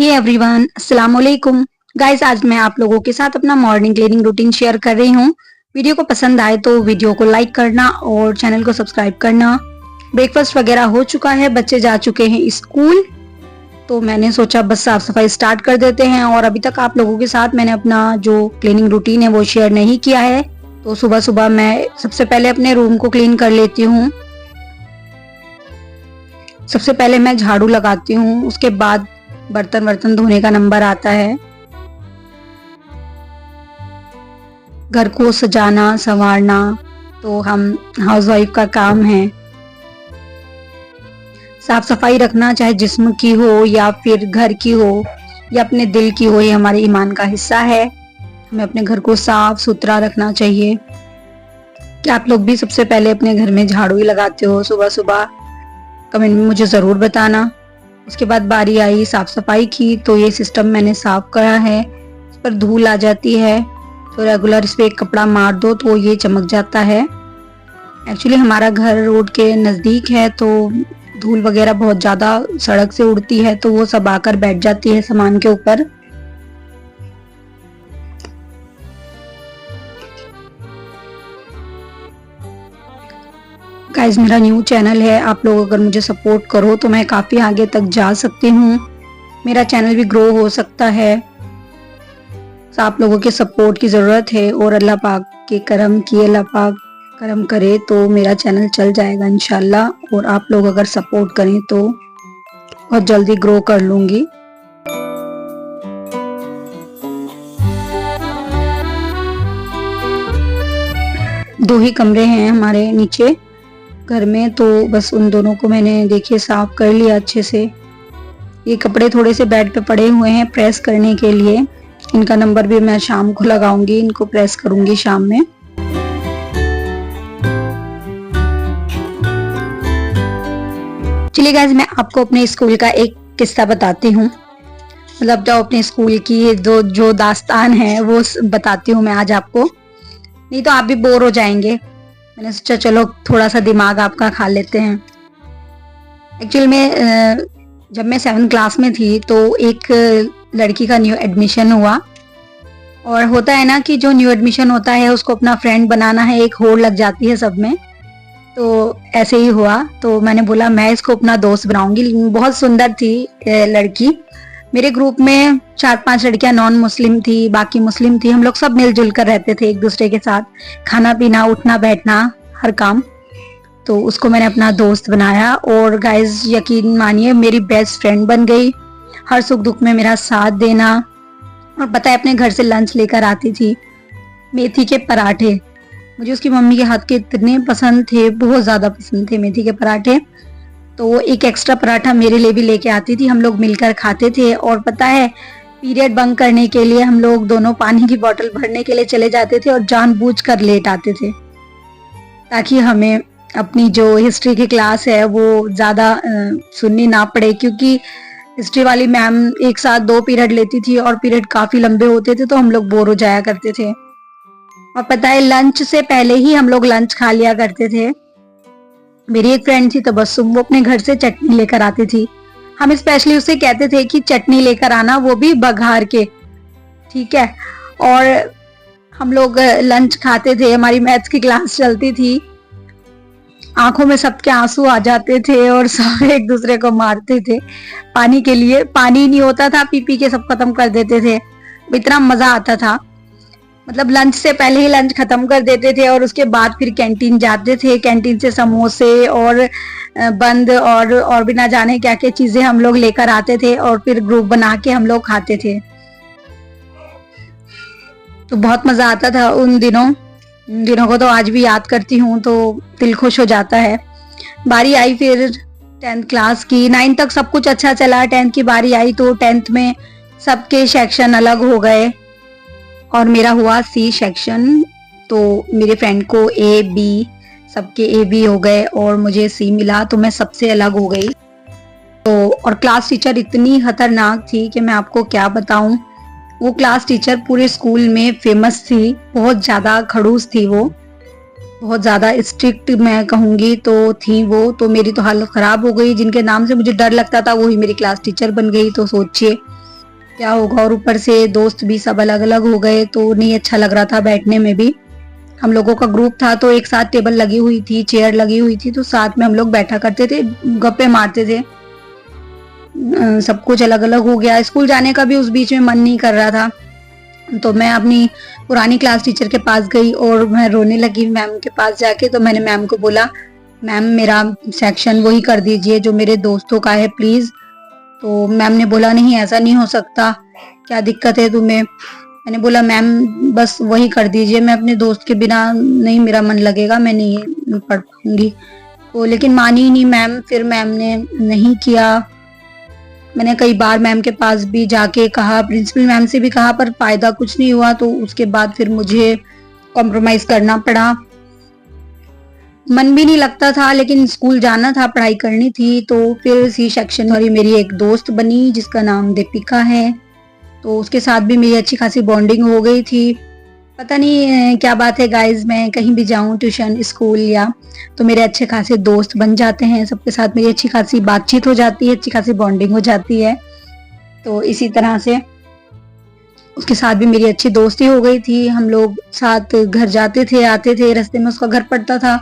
Hey everyone, अस्सलाम वालेकुम guys. आज मैं आप लोगों के साथ अपना मॉर्निंग क्लीनिंग रूटीन शेयर कर रही हूँ। वीडियो को पसंद आए तो वीडियो को लाइक करना और चैनल को सब्सक्राइब करना। ब्रेकफास्ट वगैरह हो चुका है, बच्चे जा चुके हैं स्कूल, तो मैंने सोचा बस साफ सफाई स्टार्ट कर देते हैं। और अभी तक आप लोगों के साथ मैंने अपना जो क्लीनिंग रूटीन है वो शेयर नहीं किया है, तो सुबह सुबह मैं सबसे पहले अपने रूम को क्लीन कर लेती हूँ। सबसे पहले मैं झाड़ू लगाती हूँ, उसके बाद बर्तन वर्तन धोने का नंबर आता है। घर को सजाना संवारना तो हम हाउसवाइफ का काम है। साफ सफाई रखना चाहे जिस्म की हो या फिर घर की हो या अपने दिल की हो, ये हमारे ईमान का हिस्सा है। हमें अपने घर को साफ सुथरा रखना चाहिए। क्या आप लोग भी सबसे पहले अपने घर में झाड़ू ही लगाते हो सुबह सुबह? कमेंट में मुझे जरूर बताना। उसके बाद बारी आई साफ सफाई की, तो ये सिस्टम मैंने साफ करा है। इस पर धूल आ जाती है तो रेगुलर इस पे एक कपड़ा मार दो तो ये चमक जाता है। एक्चुअली हमारा घर रोड के नजदीक है, तो धूल वगैरह बहुत ज्यादा सड़क से उड़ती है, तो वो सब आकर बैठ जाती है सामान के ऊपर। गाइस, मेरा न्यू चैनल है, आप लोग अगर मुझे सपोर्ट करो तो मैं काफी आगे तक जा सकती हूँ, मेरा चैनल भी ग्रो हो सकता है। तो आप लोगों के सपोर्ट की जरूरत है और अल्लाह पाक के करम की, अल्लाह पाक करम करे तो मेरा चैनल चल जाएगा इंशाल्लाह। और आप लोग अगर सपोर्ट करें तो बहुत जल्दी ग्रो कर लूंगी। दो ही कमरे हैं हमारे नीचे घर में, तो बस उन दोनों को मैंने देखिए साफ कर लिया अच्छे से। ये कपड़े थोड़े से बेड पे पड़े हुए हैं प्रेस करने के लिए, इनका नंबर भी मैं शाम को लगाऊंगी, इनको प्रेस करूंगी शाम में। चलिए गाइस, मैं आपको अपने स्कूल का एक किस्सा बताती हूँ। मतलब जो अपने स्कूल की जो दास्तान है वो बताती हूँ मैं आज आपको, नहीं तो आप भी बोर हो जाएंगे। मैंने सोचा चलो थोड़ा सा दिमाग आपका खा लेते हैं। एक्चुअली में जब मैं 7th क्लास में थी तो एक लड़की का न्यू एडमिशन हुआ, और होता है ना कि जो न्यू एडमिशन होता है उसको अपना फ्रेंड बनाना है, एक होड़ लग जाती है सब में। तो ऐसे ही हुआ, तो मैंने बोला मैं इसको अपना दोस्त बनाऊंगी। बहुत सुंदर थी लड़की। मेरे ग्रुप में 4-5 लड़कियां नॉन मुस्लिम थी, बाकी मुस्लिम थी। हम लोग सब मिलजुल कर रहते थे एक दूसरे के साथ, खाना पीना उठना बैठना हर काम। तो उसको मैंने अपना दोस्त बनाया और गाइस यकीन मानिए मेरी बेस्ट फ्रेंड बन गई। हर सुख दुख में मेरा साथ देना। और पता है अपने घर से लंच लेकर आती थी मेथी के पराठे। मुझे उसकी मम्मी के हाथ के इतने पसंद थे, बहुत ज्यादा पसंद थे मेथी के पराठे। तो वो एक एक्स्ट्रा पराठा मेरे लिए भी लेके आती थी, हम लोग मिलकर खाते थे। और पता है पीरियड बंक करने के लिए हम लोग दोनों पानी की बोतल भरने के लिए चले जाते थे और जानबूझकर लेट आते थे, ताकि हमें अपनी जो हिस्ट्री की क्लास है वो ज्यादा सुननी ना पड़े। क्योंकि हिस्ट्री वाली मैम एक साथ 2 पीरियड लेती थी और पीरियड काफी लंबे होते थे, तो हम लोग बोर हो जाया करते थे। और पता है लंच से पहले ही हम लोग लंच खा लिया करते थे। मेरी एक फ्रेंड थी तबस्सुम, वो अपने घर से चटनी लेकर आती थी। हम स्पेशली उससे कहते थे कि चटनी लेकर आना, वो भी बघार के, ठीक है। और हम लोग लंच खाते थे, हमारी मैथ्स की क्लास चलती थी, आंखों में सबके आंसू आ जाते थे और सब एक दूसरे को मारते थे पानी के लिए। पानी नहीं होता था, पी पी के सब खत्म कर देते थे। इतना मजा आता था। मतलब लंच से पहले ही लंच खत्म कर देते थे और उसके बाद फिर कैंटीन जाते थे। कैंटीन से समोसे और बंद और भी ना जाने क्या क्या चीजें हम लोग लेकर आते थे, और फिर ग्रुप बना के हम लोग खाते थे। तो बहुत मजा आता था उन दिनों को तो आज भी याद करती हूँ तो दिल खुश हो जाता है। बारी आई फिर 10th क्लास की। 9th तक सब कुछ अच्छा चला, 10th की बारी आई तो 10th में सबके सेक्शन अलग हो गए और मेरा हुआ C सेक्शन। तो मेरे फ्रेंड को A B, सबके A B हो गए और मुझे C मिला, तो मैं सबसे अलग हो गई। तो और क्लास टीचर इतनी खतरनाक थी कि मैं आपको क्या बताऊं। वो क्लास टीचर पूरे स्कूल में फेमस थी, बहुत ज्यादा खड़ूस थी वो, बहुत ज्यादा स्ट्रिक्ट मैं कहूंगी तो थी वो। तो मेरी तो हालत खराब हो गई। जिनके नाम से मुझे डर लगता था वही मेरी क्लास टीचर बन गई, तो सोचिए क्या होगा। और ऊपर से दोस्त भी सब अलग अलग हो गए तो नहीं अच्छा लग रहा था बैठने में भी। हम लोगों का ग्रुप था तो एक साथ टेबल लगी हुई थी, चेयर लगी हुई थी, तो साथ में हम लोग बैठा करते थे, गप्पे मारते थे। सब कुछ अलग अलग हो गया। स्कूल जाने का भी उस बीच में मन नहीं कर रहा था, तो मैं अपनी पुरानी क्लास टीचर के पास गई और मैं रोने लगी मैम के पास जाके। तो मैंने मैम को बोला, मैम मेरा सेक्शन वही कर दीजिए जो मेरे दोस्तों का है प्लीज। तो मैम ने बोला, नहीं ऐसा नहीं हो सकता, क्या दिक्कत है तुम्हें। मैंने बोला, मैम बस वही कर दीजिए, मैं अपने दोस्त के बिना नहीं, मेरा मन लगेगा, मैं नहीं पढ़ पाऊंगी। तो लेकिन मानी ही नहीं मैम, फिर मैम ने नहीं किया। मैंने कई बार मैम के पास भी जाके कहा, प्रिंसिपल मैम से भी कहा, पर फायदा कुछ नहीं हुआ। तो उसके बाद फिर मुझे कॉम्प्रोमाइज करना पड़ा। मन भी नहीं लगता था, लेकिन स्कूल जाना था, पढ़ाई करनी थी। तो फिर सी सेक्शन वाली मेरी एक दोस्त बनी जिसका नाम दीपिका है, तो उसके साथ भी मेरी अच्छी खासी बॉन्डिंग हो गई थी। पता नहीं क्या बात है गाइज, मैं कहीं भी जाऊं ट्यूशन स्कूल या, तो मेरे अच्छे खासे दोस्त बन जाते हैं, सबके साथ मेरी अच्छी खासी बातचीत हो जाती है, अच्छी खासी बॉन्डिंग हो जाती है। तो इसी तरह से उसके साथ भी मेरी अच्छी दोस्ती हो गई थी। हम लोग साथ घर जाते थे, आते थे, रास्ते में उसका घर पड़ता था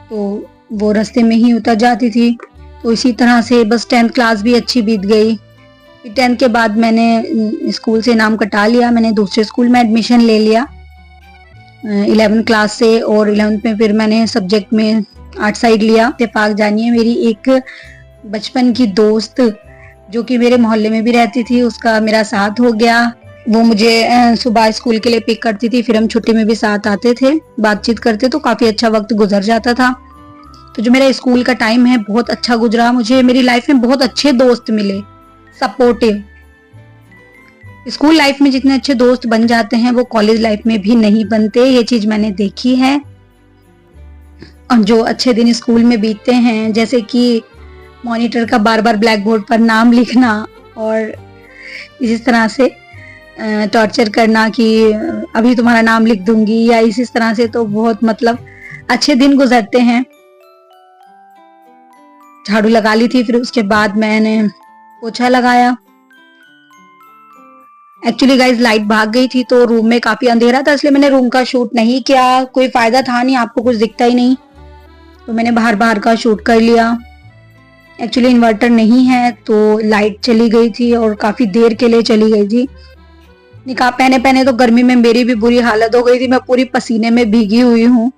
तो वो रास्ते में ही उतर जाती थी। तो इसी तरह से बस 10th क्लास भी अच्छी बीत गई। 10th के बाद मैंने स्कूल से नाम कटा लिया, मैंने दूसरे स्कूल में एडमिशन ले लिया 11th क्लास से। और 11th में फिर मैंने सब्जेक्ट में आर्ट साइड लिया। इत्तेफाक जानिए, मेरी एक बचपन की दोस्त जो कि मेरे मोहल्ले में भी रहती थी, उसका मेरा साथ हो गया। वो मुझे सुबह स्कूल के लिए पिक करती थी, फिर हम छुट्टी में भी साथ आते थे, बातचीत करते, तो काफी अच्छा वक्त गुजर जाता था। तो जो मेरा स्कूल का टाइम है बहुत अच्छा गुजरा। मुझे मेरी लाइफ में बहुत अच्छे दोस्त मिले, सपोर्टिव। स्कूल लाइफ में जितने अच्छे दोस्त बन जाते हैं वो कॉलेज लाइफ में भी नहीं बनते, ये चीज मैंने देखी है। और जो अच्छे दिन स्कूल में बीतते हैं, जैसे कि मॉनिटर का बार बार ब्लैक बोर्ड पर नाम लिखना और इसी तरह से टॉर्चर करना कि अभी तुम्हारा नाम लिख दूंगी, या इसी तरह से, तो बहुत मतलब अच्छे दिन गुजरते हैं। झाड़ू लगा ली थी, फिर उसके बाद मैंने पोछा लगाया। एक्चुअली गाइज लाइट भाग गई थी तो रूम में काफी अंधेरा था, इसलिए मैंने रूम का शूट नहीं किया, कोई फायदा था नहीं, आपको कुछ दिखता ही नहीं, तो मैंने बाहर बाहर का शूट कर लिया। एक्चुअली इन्वर्टर नहीं है तो लाइट चली गई थी और काफी देर के लिए चली गई थी। निकाब पहने पहने तो गर्मी में मेरी भी बुरी हालत हो गई थी, मैं पूरी पसीने में भीगी हुई हूँ।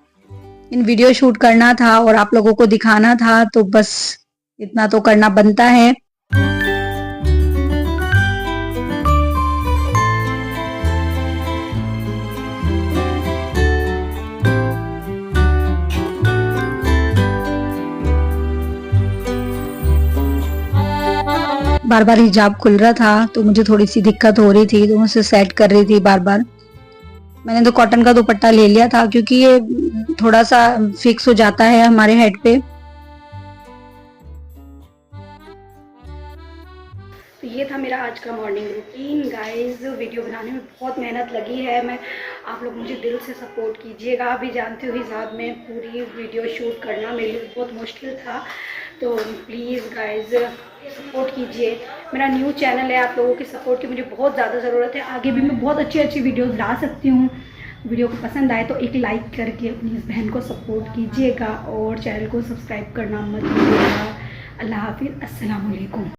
इन वीडियो शूट करना था और आप लोगों को दिखाना था, तो बस इतना तो करना बनता है। बार बार हिजाब खुल रहा था तो मुझे थोड़ी सी दिक्कत हो रही थी, तो मैं उसे सेट कर रही थी बार बार। मैंने तो कॉटन का दुपट्टा ले लिया था क्योंकि ये थोड़ा सा फिक्स हो जाता है हमारे हेड पे। तो ये था मेरा आज का मॉर्निंग रूटीन गाइस। वीडियो बनाने में बहुत मेहनत लगी है, मैं आप लोग मुझे दिल से सपोर्ट कीजिएगा। अभी जानते हो हिसाब में पूरी वीडियो शूट करना मेरे लिए बहुत मुश्किल था, तो प्लीज़ गाइस सपोर्ट कीजिए। मेरा न्यू चैनल है, आप लोगों के सपोर्ट की मुझे बहुत ज़्यादा ज़रूरत है। आगे भी मैं बहुत अच्छी अच्छी वीडियोस ला सकती हूँ। वीडियो को पसंद आए तो एक लाइक करके अपनी इस बहन को सपोर्ट कीजिएगा और चैनल को सब्सक्राइब करना मत भूलिएगा। अल्लाह हाफिज़, अस्सलाम वालेकुम।